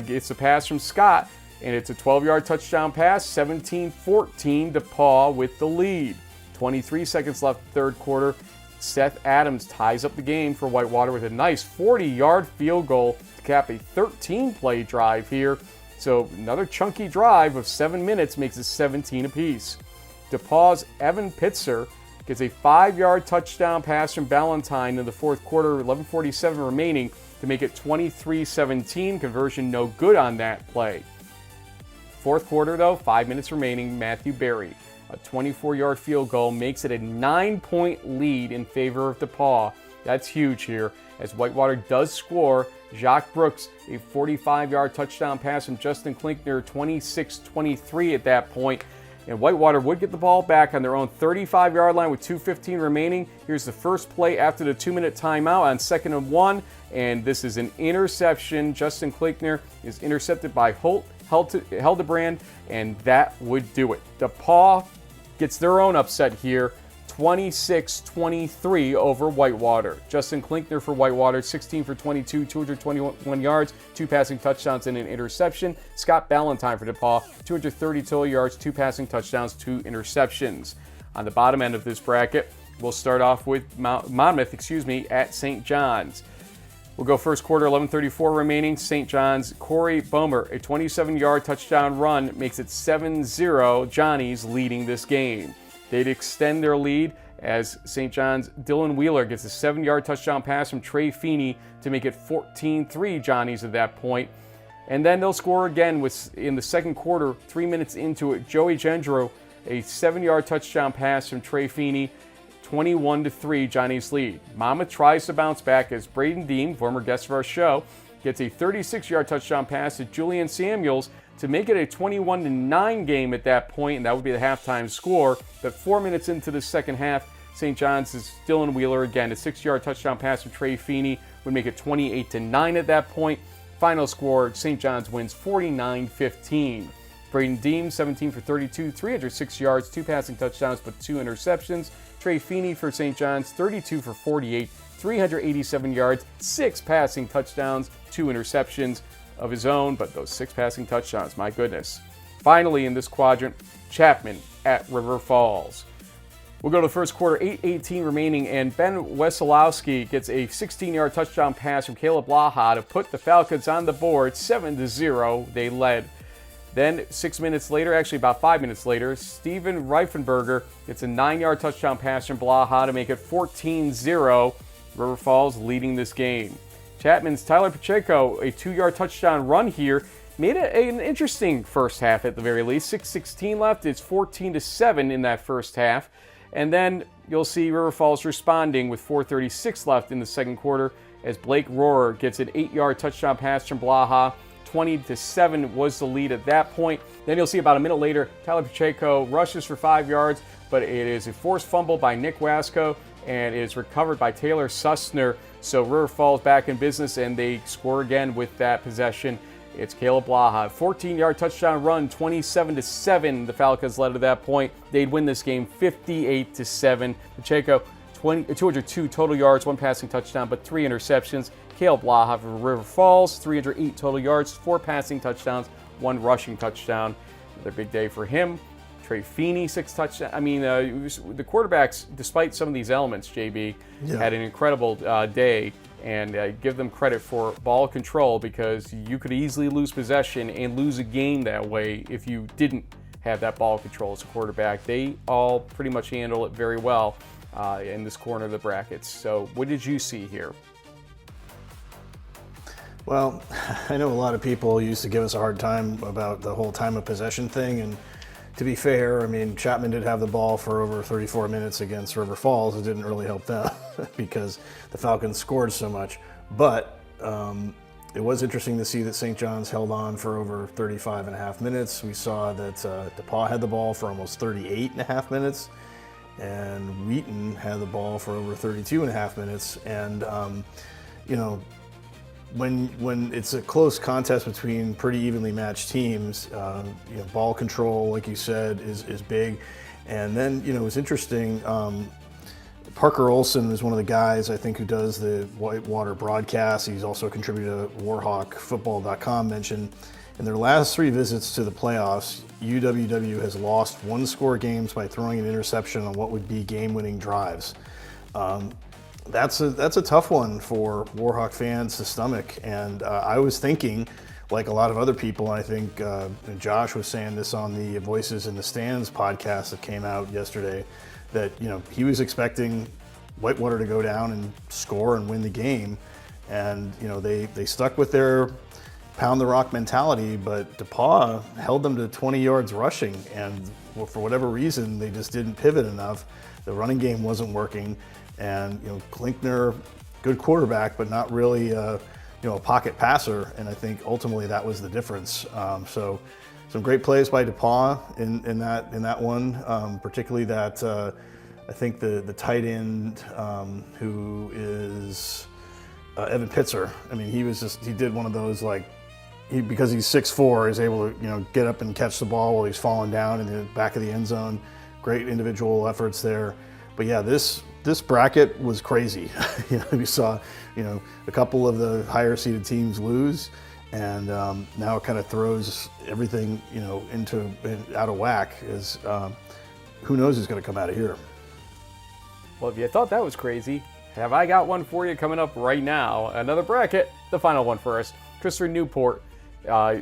gets a pass from Scott, and it's a 12-yard touchdown pass, 17-14, DePauw with the lead. 23 seconds left third quarter. Seth Adams ties up the game for Whitewater with a nice 40-yard field goal to cap a 13-play drive here. So another chunky drive of 7 minutes makes it 17 apiece. DePauw's Evan Pitzer gets a 5-yard touchdown pass from Ballantyne in the fourth quarter, 11:47 remaining to make it 23-17. Conversion no good on that play. Fourth quarter though, 5 minutes remaining, Matthew Berry, a 24-yard field goal makes it a 9-point lead in favor of DePauw. That's huge here, as Whitewater does score. Jacques Brooks, a 45-yard touchdown pass from Justin Klinkner, 26-23 at that point. And Whitewater would get the ball back on their own 35-yard line with 2:15 remaining. Here's the first play after the 2-minute timeout on 2nd and 1. And this is an interception. Justin Klinkner is intercepted by Hildebrand, and that would do it. DePauw gets their own upset here, 26-23 over Whitewater. Justin Klinkner for Whitewater, 16 for 22, 221 yards, 2 passing touchdowns and an interception. Scott Ballantyne for DePauw, 230 total yards, 2 passing touchdowns, 2 interceptions. On the bottom end of this bracket, we'll start off with Monmouth, at St. John's. We'll go first quarter, 11:34 remaining. St. John's, Corey Bomer, a 27-yard touchdown run makes it 7-0. Johnny's leading this game. They'd extend their lead as St. John's Dylan Wheeler gets a 7-yard touchdown pass from Trey Feeney to make it 14-3 Johnny's at that point. And then they'll score again in the second quarter, 3 minutes into it. Joey Gendro, a 7-yard touchdown pass from Trey Feeney, 21-3 Johnny's lead. Monmouth tries to bounce back as Braden Deem, former guest of our show, gets a 36-yard touchdown pass to Julian Samuels to make it a 21-9 game at that point, and that would be the halftime score. But 4 minutes into the second half, St. John's is Dylan Wheeler again. A 6-yard touchdown pass from Trey Feeney would make it 28-9 at that point. Final score, St. John's wins 49-15. Braden Deem, 17 for 32, 306 yards, 2 passing touchdowns, but 2 interceptions. Trey Feeney for St. John's, 32 for 48, 387 yards, 6 passing touchdowns, 2 interceptions of his own, but those 6 passing touchdowns, my goodness. Finally, in this quadrant, Chapman at River Falls. We'll go to the first quarter, 8:18 remaining, and Ben Wesolowski gets a 16-yard touchdown pass from Caleb Laha to put the Falcons on the board, 7-0. They led. Then 6 minutes later, actually about 5 minutes later, Steven Reifenberger gets a 9-yard touchdown pass from Blaha to make it 14-0. River Falls leading this game. Chapman's Tyler Pacheco, a 2-yard touchdown run here, made it an interesting first half at the very least. 6:16 left. It's 14-7 in that first half. And then you'll see River Falls responding with 4:36 left in the second quarter as Blake Rohrer gets an 8-yard touchdown pass from Blaha. 20-7 was the lead at that point. Then you'll see about a minute later, Tyler Pacheco rushes for 5 yards, but it is a forced fumble by Nick Wasco and is recovered by Taylor Sussner. So River Falls back in business, and they score again with that possession. It's Caleb Blaha. 14-yard touchdown run, 27-7. The Falcons led at that point. They'd win this game 58-7. Pacheco, 202 total yards, 1 passing touchdown, but 3 interceptions. Caleb Blaha for River Falls, 308 total yards, 4 passing touchdowns, 1 rushing touchdown. Another big day for him. Trey Feeney, 6 touchdowns. I mean, the quarterbacks, despite some of these elements, JB, had an incredible day. And give them credit for ball control, because you could easily lose possession and lose a game that way if you didn't have that ball control as a quarterback. They all pretty much handle it very well in this corner of the brackets. So what did you see here? Well, I know a lot of people used to give us a hard time about the whole time of possession thing, and to be fair, I mean, Chapman did have the ball for over 34 minutes against River Falls. It didn't really help them because the Falcons scored so much. But it was interesting to see that St. John's held on for over 35 and a half minutes. We saw that DePauw had the ball for almost 38 and a half minutes, and Wheaton had the ball for over 32 and a half minutes. And, you know, when it's a close contest between pretty evenly matched teams, you know, ball control, like you said, is big. And then, you know, it's interesting. Parker Olson is one of the guys, I think, who does the Whitewater broadcast. He's also a contributor to WarhawkFootball.com. Mentioned in their last 3 visits to the playoffs, UW has lost 1-score games by throwing an interception on what would be game-winning drives. That's a tough one for Warhawk fans to stomach. And I was thinking like a lot of other people, and I think Josh was saying this on the Voices in the Stands podcast that came out yesterday, that he was expecting Whitewater to go down and score and win the game, and they stuck with their pound the rock mentality, but DePauw held them to 20 yards rushing, and for whatever reason they just didn't pivot enough. The running game wasn't working, and Klinkner, good quarterback, but not really a pocket passer, and I think ultimately that was the difference. So some great plays by DePauw in that one, particularly that I think the tight end who is Evan Pitzer. I mean, he did one of those, like, because he's 6'4", is able to get up and catch the ball while he's falling down in the back of the end zone. Great individual efforts there. But yeah, this bracket was crazy. We saw a couple of the higher seeded teams lose, and now it kind of throws everything out of whack. As who knows who's going to come out of here. Well, if you thought that was crazy, have I got one for you coming up right now. Another bracket, the final one first. Christopher Newport.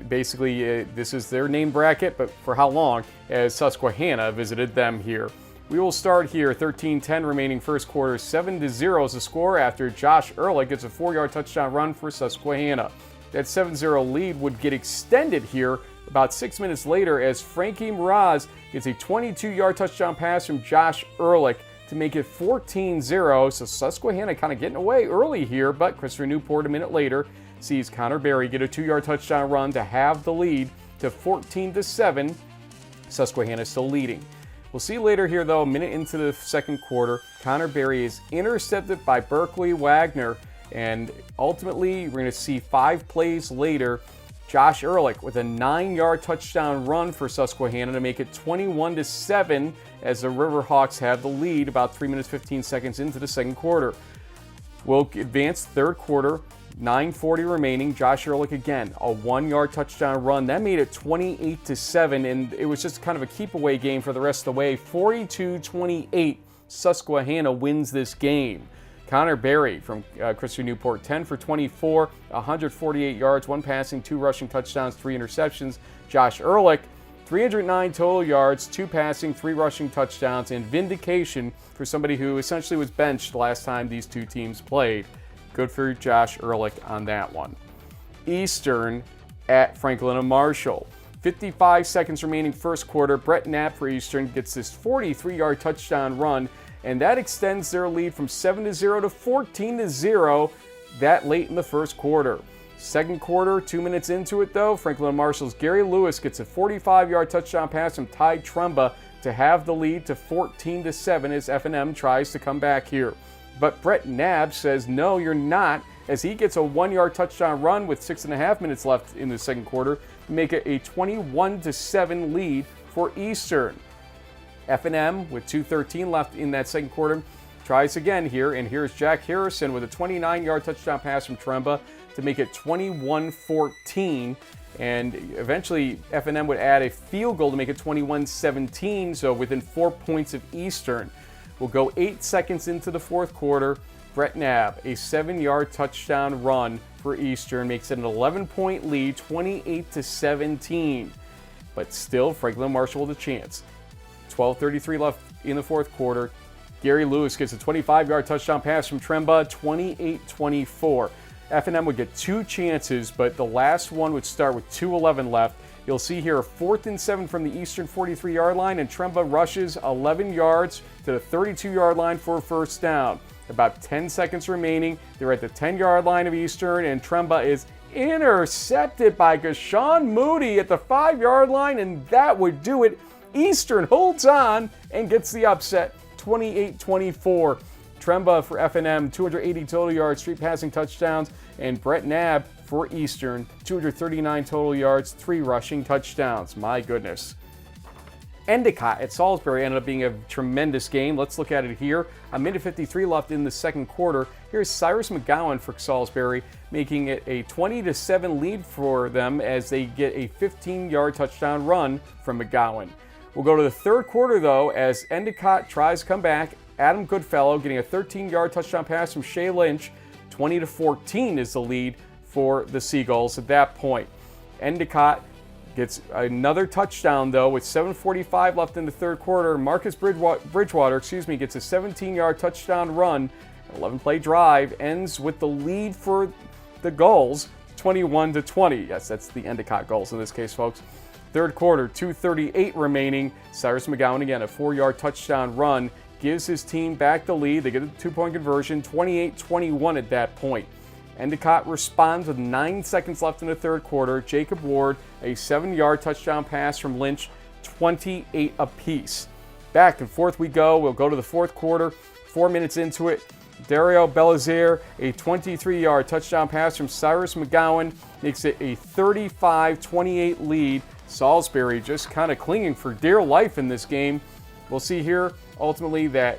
Basically, this is their name bracket, but for how long, as Susquehanna visited them here. We will start here, 13-10 remaining first quarter, 7-0 is the score after Josh Ehrlich gets a 4-yard touchdown run for Susquehanna. That 7-0 lead would get extended here about 6 minutes later as Frankie Mraz gets a 22-yard touchdown pass from Josh Ehrlich to make it 14-0. So Susquehanna kind of getting away early here, but Christopher Newport a minute later sees Connor Berry get a 2-yard touchdown run to have the lead to 14-7. Susquehanna still leading. We'll see later here, though, a minute into the second quarter, Connor Berry is intercepted by Berkeley Wagner, and ultimately we're going to see 5 plays later, Josh Ehrlich with a 9-yard touchdown run for Susquehanna to make it 21-7 as the Riverhawks have the lead about 3 minutes 15 seconds into the second quarter. We'll advance third quarter. 9:40 remaining. Josh Ehrlich again, a 1-yard touchdown run. That made it 28-7, and it was just kind of a keep-away game for the rest of the way. 42-28, Susquehanna wins this game. Connor Berry from Christopher Newport, 10 for 24, 148 yards, 1 passing, 2 rushing touchdowns, 3 interceptions. Josh Ehrlich, 309 total yards, 2 passing, 3 rushing touchdowns, and vindication for somebody who essentially was benched last time these two teams played. Good for Josh Ehrlich on that one. Eastern at Franklin and Marshall. 55 seconds remaining first quarter. Brett Knapp for Eastern gets this 43-yard touchdown run, and that extends their lead from 7-0 to 14-0 that late in the first quarter. Second quarter, 2 minutes into it though, Franklin and Marshall's Gary Lewis gets a 45-yard touchdown pass from Ty Trumba to have the lead to 14-7 as F&M tries to come back here. But Brett Knapp says, no, you're not, as he gets a 1-yard touchdown run with 6.5 minutes left in the second quarter to make it a 21-7 lead for Eastern. F&M, with 2:13 left in that second quarter, tries again here, and here's Jack Harrison with a 29-yard touchdown pass from Trumba to make it 21-14. And eventually, F&M would add a field goal to make it 21-17, so within 4 points of Eastern. We'll go 8 seconds into the fourth quarter. Brett Knapp, a 7-yard touchdown run for Eastern, makes it an 11-point lead, 28-17. But still, Franklin Marshall with a chance. 12:33 left in the fourth quarter. Gary Lewis gets a 25-yard touchdown pass from Trumba, 28-24. F&M would get 2 chances, but the last one would start with 2:11 left. You'll see here a 4th and 7 from the Eastern 43-yard line, and Trumba rushes 11 yards to the 32-yard line for a first down. About 10 seconds remaining. They're at the 10-yard line of Eastern, and Trumba is intercepted by Gashawn Moody at the 5-yard line, and that would do it. Eastern holds on and gets the upset, 28-24. Trumba for F&M, 280 total yards, 3 passing touchdowns, and Brett Knapp for Eastern, 239 total yards, 3 rushing touchdowns. My goodness. Endicott at Salisbury ended up being a tremendous game. Let's look at it here. A minute 53 left in the second quarter. Here's Cyrus McGowan for Salisbury, making it a 20-7 lead for them as they get a 15-yard touchdown run from McGowan. We'll go to the third quarter, though, as Endicott tries to come back. Adam Goodfellow getting a 13-yard touchdown pass from Shea Lynch. 20-14 is the lead for the Seagulls at that point. Endicott gets another touchdown, though, with 7:45 left in the third quarter. Marcus Bridgewater gets a 17-yard touchdown run. 11-play drive ends with the lead for the Gulls, 21-20. Yes, that's the Endicott Gulls in this case, folks. Third quarter, 2:38 remaining. Cyrus McGowan, again, a 4-yard touchdown run, gives his team back the lead. They get a 2-point conversion, 28-21 at that point. Endicott responds with 9 seconds left in the third quarter. Jacob Ward, a 7-yard touchdown pass from Lynch, 28 apiece. Back and forth we go. We'll go to the fourth quarter. 4 minutes into it, Dario Belizaire, a 23-yard touchdown pass from Cyrus McGowan, makes it a 35-28 lead. Salisbury just kind of clinging for dear life in this game. We'll see here ultimately that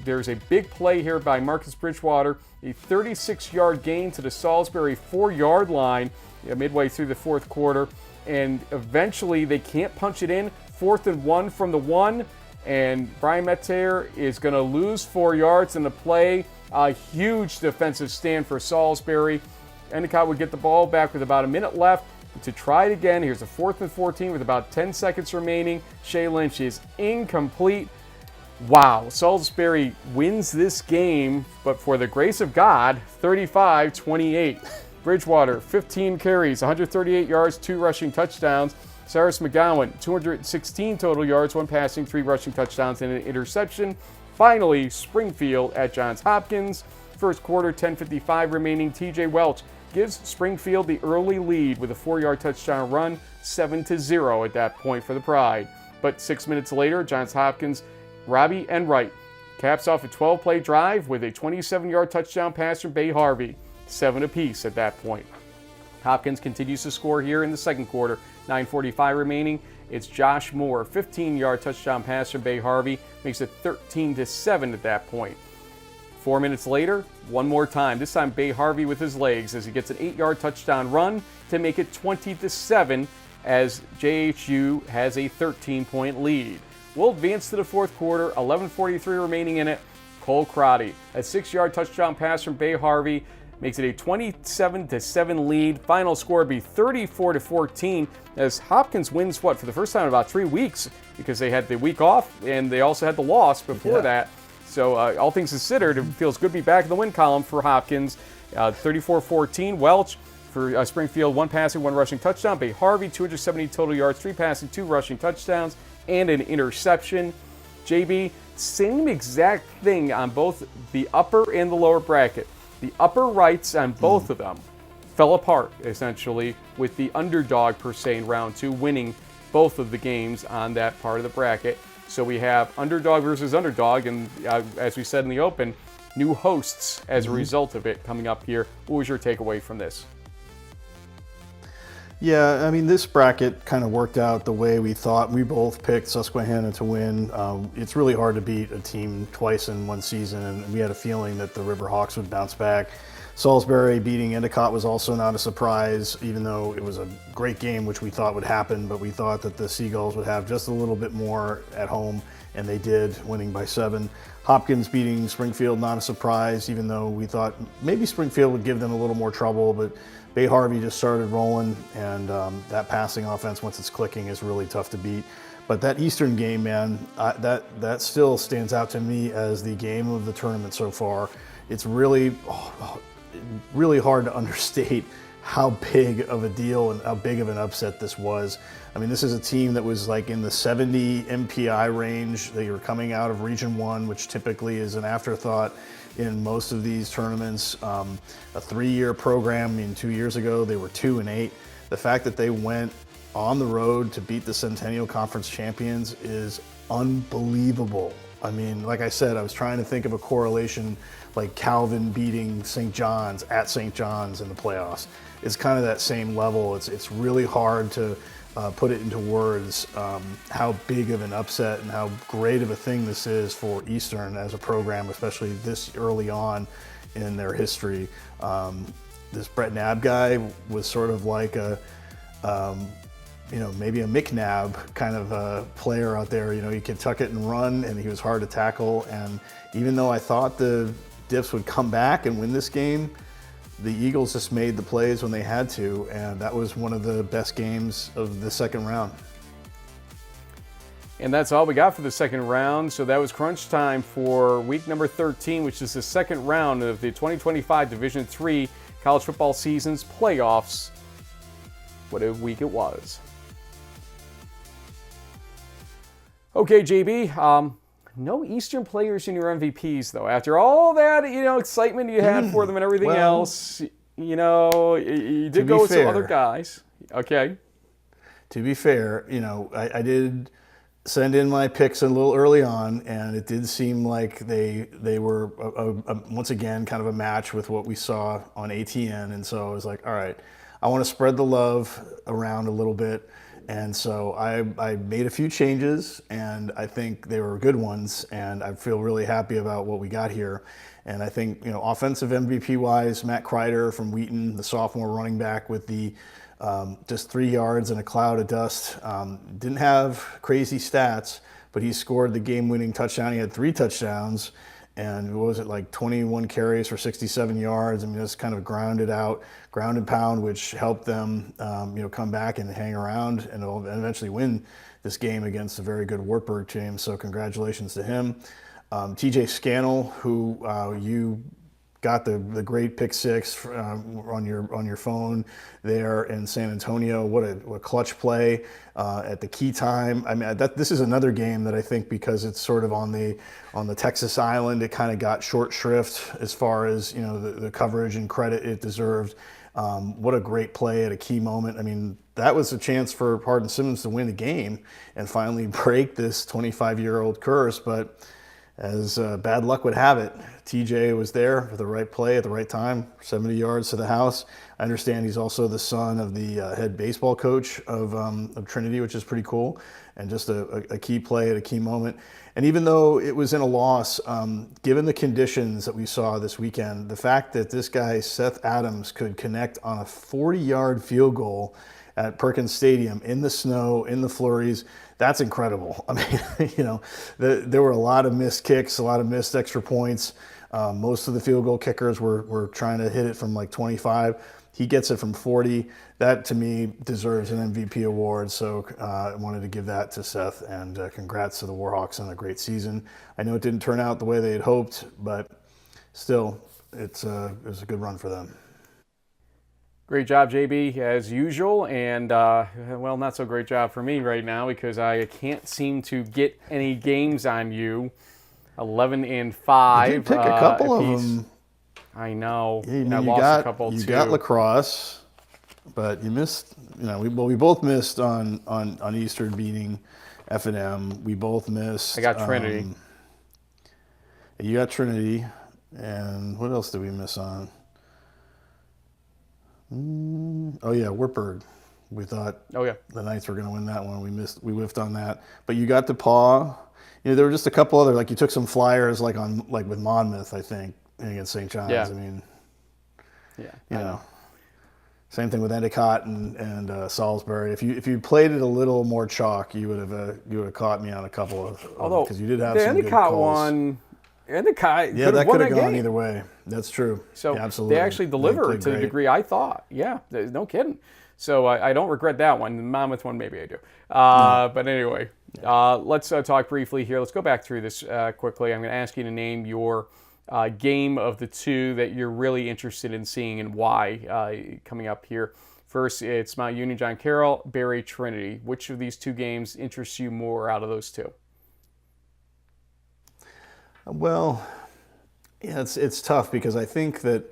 there's a big play here by Marcus Bridgewater, a 36-yard gain to the Salisbury 4-yard line midway through the fourth quarter, and eventually they can't punch it in. 4th and 1 from the 1, and Brian Metier is going to lose 4 yards in the play. A huge defensive stand for Salisbury. Endicott would get the ball back with about a minute left to try it again. Here's a 4th and 14 with about 10 seconds remaining. Shea Lynch is incomplete. Wow, Salisbury wins this game, but for the grace of God, 35-28. Bridgewater, 15 carries, 138 yards, 2 rushing touchdowns. Cyrus McGowan, 216 total yards, 1 passing, 3 rushing touchdowns, and an interception. Finally, Springfield at Johns Hopkins. First quarter, 10:55 remaining. TJ Welch gives Springfield the early lead with a 4-yard touchdown run, 7-0 at that point for the Pride. But 6 minutes later, Johns Hopkins, Robbie Enright caps off a 12-play drive with a 27-yard touchdown pass from Bay Harvey, 7 apiece at that point. Hopkins continues to score here in the second quarter. 9:45 remaining. It's Josh Moore, 15-yard touchdown pass from Bay Harvey, makes it 13-7 at that point. 4 minutes later, one more time. This time Bay Harvey with his legs as he gets an 8-yard touchdown run to make it 20-7 as JHU has a 13-point lead. We'll advance to the fourth quarter. 11:43 remaining in it. Cole Crotty, a 6-yard touchdown pass from Bay Harvey, makes it a 27-7 lead. Final score be 34-14 as Hopkins wins for the first time in about 3 weeks because they had the week off and they also had the loss before that. So all things considered, it feels good to be back in the win column for Hopkins. 34-14. Welch for Springfield, 1 passing, 1 rushing touchdown. Bay Harvey, 270 total yards, 3 passing, 2 rushing touchdowns, and an interception. JB, same exact thing on both the upper and the lower bracket. The upper rights on both of them fell apart, essentially, with the underdog, per se, in round 2, winning both of the games on that part of the bracket. So we have underdog versus underdog, and as we said in the open, new hosts as a result of it coming up here. What was your takeaway from this? Yeah, I mean, this bracket kind of worked out the way we thought. We both picked Susquehanna to win. It's really hard to beat a team twice in one season, and we had a feeling that the Riverhawks would bounce back. Salisbury beating Endicott was also not a surprise, even though it was a great game, which we thought would happen, but we thought that the Seagulls would have just a little bit more at home, and they did, winning by 7. Hopkins beating Springfield, not a surprise, even though we thought maybe Springfield would give them a little more trouble, but Bay Harvey just started rolling, and that passing offense, once it's clicking, is really tough to beat. But that Eastern game, man, that still stands out to me as the game of the tournament so far. It's really, really hard to understate how big of a deal and how big of an upset this was. I mean, this is a team that was like in the 70 MPI range. They were coming out of Region 1, which typically is an afterthought in most of these tournaments. A 3-year program. I mean, 2 years ago they were 2-8. The fact that they went on the road to beat the Centennial Conference champions is unbelievable. I mean, like I said, I was trying to think of a correlation like Calvin beating St. John's at St. John's in the playoffs. It's kind of that same level. It's really hard to put it into words how big of an upset and how great of a thing this is for Eastern as a program, especially this early on in their history. This Brett Knabb guy was sort of like a, maybe a McNabb kind of a player out there. He could tuck it and run, and he was hard to tackle. And even though I thought the Diffs would come back and win this game, the Eagles just made the plays when they had to, and that was one of the best games of the second round. And that's all we got for the second round. So that was crunch time for week number 13, which is the second round of the 2025 Division III college football season's playoffs. What a week it was. Okay, JB, no Eastern players in your MVPs, though. After all that, excitement you had for them and everything else, you did go with some other guys. Okay. To be fair, I did send in my picks a little early on, and it did seem like they were, once again, kind of a match with what we saw on ATN. And so I was like, all right, I want to spread the love around a little bit. And so I made a few changes, and I think they were good ones, and I feel really happy about what we got here. And I think, offensive MVP-wise, Matt Kreider from Wheaton, the sophomore running back with the just 3 yards and a cloud of dust. Didn't have crazy stats, but he scored the game-winning touchdown. He had 3 touchdowns, and what was it, like 21 carries for 67 yards. I mean, just kind of ground and pound, which helped them, come back and hang around and eventually win this game against a very good Wartburg team. So congratulations to him. TJ Scannell, who you got the great pick six on your phone there in San Antonio. What a clutch play at the key time. I mean, this is another game that I think, because it's sort of on the Texas island, it kind of got short shrift as far as the coverage and credit it deserved. What a great play at a key moment. I mean, that was a chance for Hardin Simmons to win the game and finally break this 25-year-old curse, but as bad luck would have it, TJ was there for the right play at the right time, 70 yards to the house. I understand he's also the son of the head baseball coach of Trinity, which is pretty cool, and just a key play at a key moment. And even though it was in a loss, given the conditions that we saw this weekend, the fact that this guy, Seth Adams, could connect on a 40-yard field goal at Perkins Stadium in the snow, in the flurries, that's incredible. I mean, there were a lot of missed kicks, a lot of missed extra points. Most of the field goal kickers were trying to hit it from like 25. He gets it from 40. That, to me, deserves an MVP award. So I wanted to give that to Seth, and congrats to the Warhawks on a great season. I know it didn't turn out the way they had hoped, but still, it was a good run for them. Great job, JB, as usual, and, not so great job for me right now, because I can't seem to get any games on you. 11-5. You did pick a couple of them. I know. Yeah, I lost a couple, too. You got lacrosse, but you missed, we both missed on Eastern beating F&M. We both missed. I got Trinity. You got Trinity, and what else did we miss on? Oh yeah, Wartburg. We thought the Knights were going to win that one. We whiffed on that. But you got DePauw. There were just a couple other, like you took some flyers like with Monmouth, I think, against St. John's. Yeah. I mean, same thing with Endicott and Salisbury. If you played it a little more chalk, you would have caught me on a couple of. Although because you did have the some Endicott good calls. one. Endicott that could have gone game. either way. That's true. So absolutely. they actually delivered to the degree I thought. Yeah, no kidding. So I don't regret that one. The Monmouth one, maybe I do. But anyway, let's talk briefly here. Let's go back through this quickly. I'm going to ask you to name your game of the two that you're really interested in seeing and why coming up here. First, it's Mount Union, John Carroll, Barry, Trinity. Which of these two games interests you more out of those two? Well, yeah, it's tough because I think that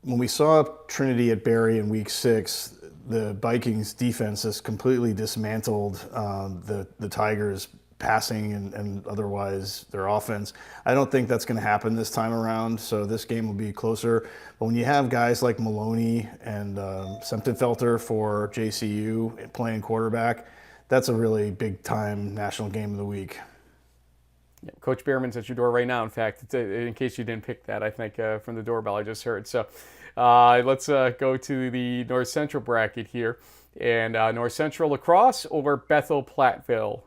when we saw Trinity at Barry in Week 6, the Vikings defense has completely dismantled the Tigers' passing and otherwise their offense. I don't think that's going to happen this time around, so this game will be closer. But when you have guys like Maloney and Semptenfelter for JCU playing quarterback, that's a really big-time national game of the week. Yeah, Coach Behrman's at your door right now, in fact, in case you didn't pick that, I think, from the doorbell I just heard. So let's go to the North Central bracket here. And North Central lacrosse over Bethel-Platteville.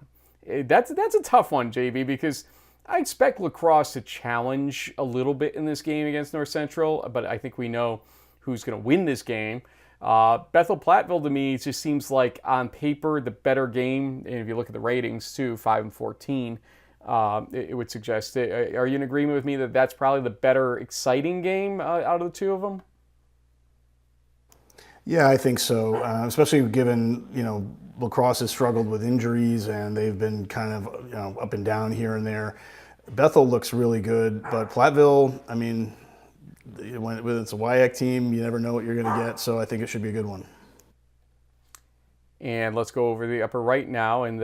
That's a tough one, JB, because I expect La Crosse to challenge a little bit in this game against North Central, but I think we know who's going to win this game. Bethel-Platteville to me just seems like on paper the better game, and if you look at the ratings too, 5-14, it would suggest it. Are you in agreement with me that that's probably the better exciting game out of the two of them? Yeah, I think so, especially given, La Crosse has struggled with injuries and they've been kind of, up and down here and there. Bethel looks really good, but Platteville, I mean, when it's a WIAC team, you never know what you're going to get, so I think it should be a good one. And let's go over the upper right now, and,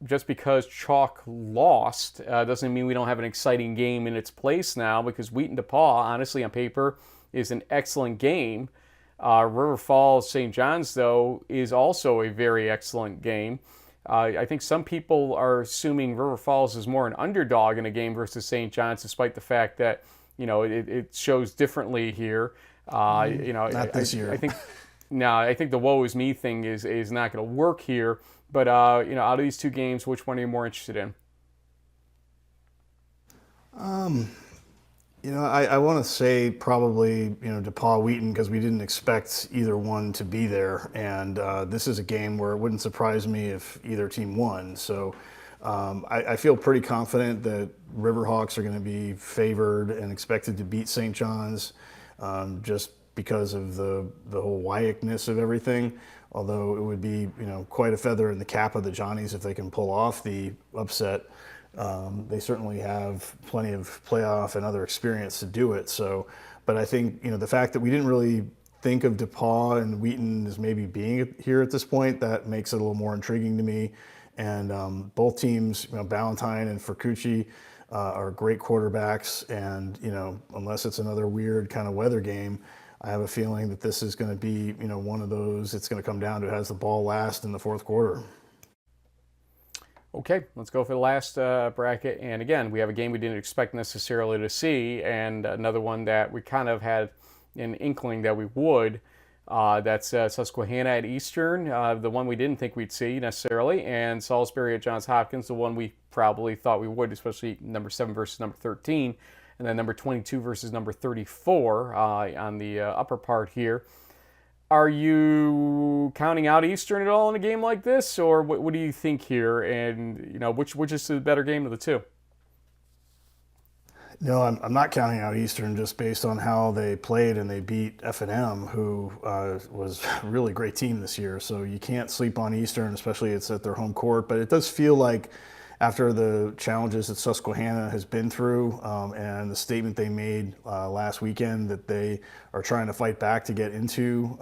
just because Chalk lost doesn't mean we don't have an exciting game in its place now, because Wheaton DePauw, honestly, on paper, is an excellent game. River Falls St. John's, though, is also a very excellent game. I think some people are assuming River Falls is more an underdog in a game versus St. John's, despite the fact that, it shows differently here. Not this year. I think the woe is me thing is not going to work here. But, out of these two games, which one are you more interested in? I want to say probably, DePauw Wheaton, because we didn't expect either one to be there. And this is a game where it wouldn't surprise me if either team won. So I feel pretty confident that Riverhawks are going to be favored and expected to beat St. John's just because of the whole WIAC-ness of everything. Although it would be, quite a feather in the cap of the Johnnies if they can pull off the upset. They certainly have plenty of playoff and other experience to do it. So, but I think, the fact that we didn't really think of DePauw and Wheaton as maybe being here at this point, that makes it a little more intriguing to me. And both teams, Ballantyne and Furcucci, are great quarterbacks. And, unless it's another weird kind of weather game, I have a feeling that this is going to be, one of those, it's going to come down to who has the ball last in the fourth quarter. Okay, let's go for the last bracket. And again, we have a game we didn't expect necessarily to see, and another one that we kind of had an inkling that we would. That's Susquehanna at Eastern, the one we didn't think we'd see necessarily, and Salisbury at Johns Hopkins, the one we probably thought we would, especially number 7 versus number 13, and then number 22 versus number 34 on the upper part here. Are you counting out Eastern at all in a game like this, or what do you think here? And which is the better game of the two? No, I'm not counting out Eastern just based on how they played, and they beat F&M, who was a really great team this year. So you can't sleep on Eastern, especially it's at their home court. But it does feel like after the challenges that Susquehanna has been through and the statement they made last weekend that they are trying to fight back to get into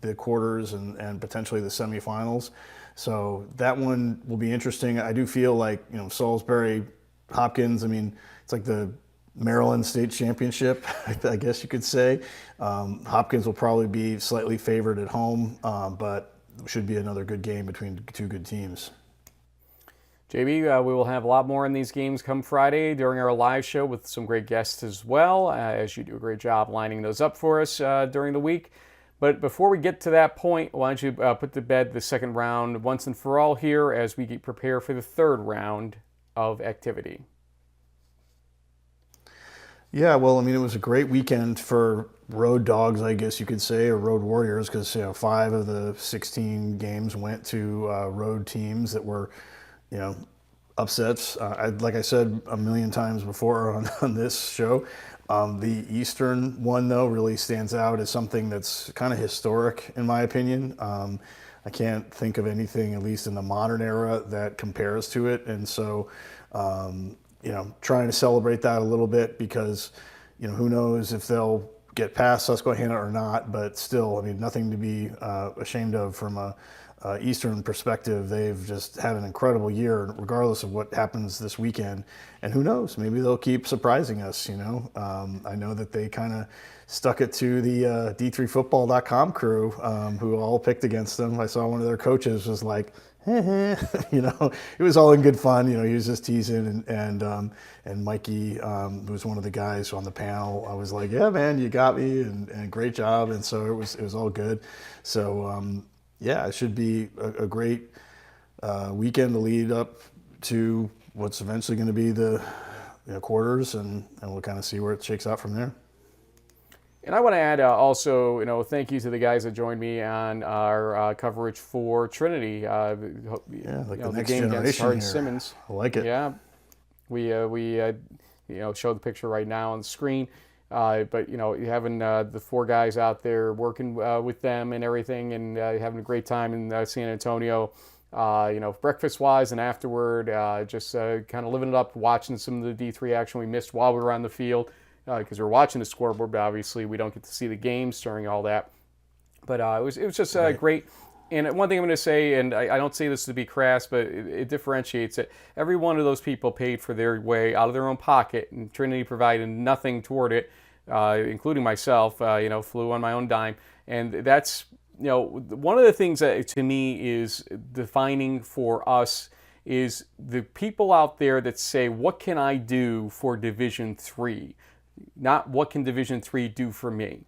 the quarters and potentially the semifinals. So that one will be interesting. I do feel like, Salisbury, Hopkins, it's like the Maryland State Championship, I guess you could say. Hopkins will probably be slightly favored at home, but it should be another good game between two good teams. JB, we will have a lot more in these games come Friday during our live show with some great guests as well, as you do a great job lining those up for us during the week. But before we get to that point, why don't you put to bed the second round once and for all here as we prepare for the third round of activity. Yeah, well, it was a great weekend for road dogs, I guess you could say, or road warriors, because 5 of the 16 games went to road teams that were, upsets. Like I said a million times before on this show, the Eastern one, though, really stands out as something that's kind of historic, in my opinion. I can't think of anything, at least in the modern era, that compares to it. And so, trying to celebrate that a little bit because, who knows if they'll get past Susquehanna or not, but still, nothing to be ashamed of from a Eastern perspective. They've just had an incredible year, regardless of what happens this weekend. And who knows, maybe they'll keep surprising us, I know that they kind of stuck it to the D3Football.com crew, who all picked against them. I saw one of their coaches was like, it was all in good fun. He was just teasing, and Mikey, who was one of the guys on the panel, I was like, yeah, man, you got me, and great job. And so it was all good. So, it should be a great weekend to lead up to what's eventually going to be the quarters, and we'll kind of see where it shakes out from there. And I want to add also, thank you to the guys that joined me on our coverage for Trinity. The next game against generation here. Simmons. I like it. Yeah, we show the picture right now on the screen. But having the 4 guys out there working with them and everything, and having a great time in San Antonio. Breakfast-wise and afterward, just kind of living it up, watching some of the D3 action we missed while we were on the field, because we're watching the scoreboard, but obviously we don't get to see the games during all that. But it was just great. And one thing I'm going to say, and I don't say this to be crass, but it differentiates it. Every one of those people paid for their way out of their own pocket, and Trinity provided nothing toward it, including myself, flew on my own dime. And that's, one of the things that to me is defining for us is the people out there that say, what can I do for Division III? Not what can Division III do for me?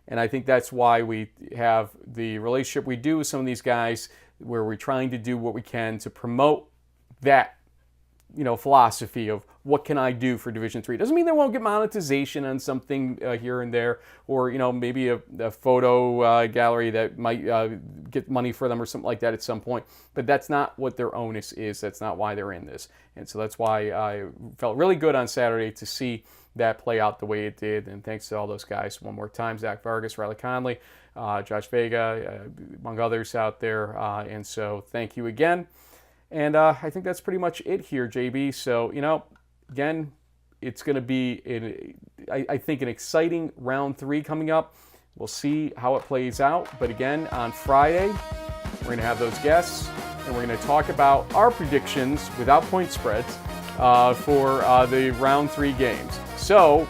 And I think that's why we have the relationship we do with some of these guys, where we're trying to do what we can to promote that, philosophy of what can I do for Division III. Doesn't mean they won't get monetization on something here and there, or maybe a photo gallery that might get money for them or something like that at some point. But that's not what their onus is. That's not why they're in this. And so that's why I felt really good on Saturday to see that play out the way it did. And thanks to all those guys one more time: Zach Vargas, Riley Conley, Josh Vega, among others out there. And so thank you again. And I think that's pretty much it here, JB. So, again, it's going to be, I think, an exciting round 3 coming up. We'll see how it plays out. But again, on Friday, we're going to have those guests, and we're going to talk about our predictions without point spreads for the round 3 games. So,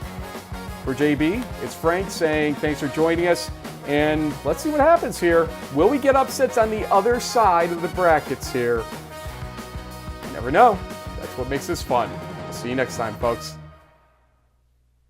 for JB, it's Frank saying thanks for joining us, and let's see what happens here. Will we get upsets on the other side of the brackets here? You never know. That's what makes this fun. See you next time, folks.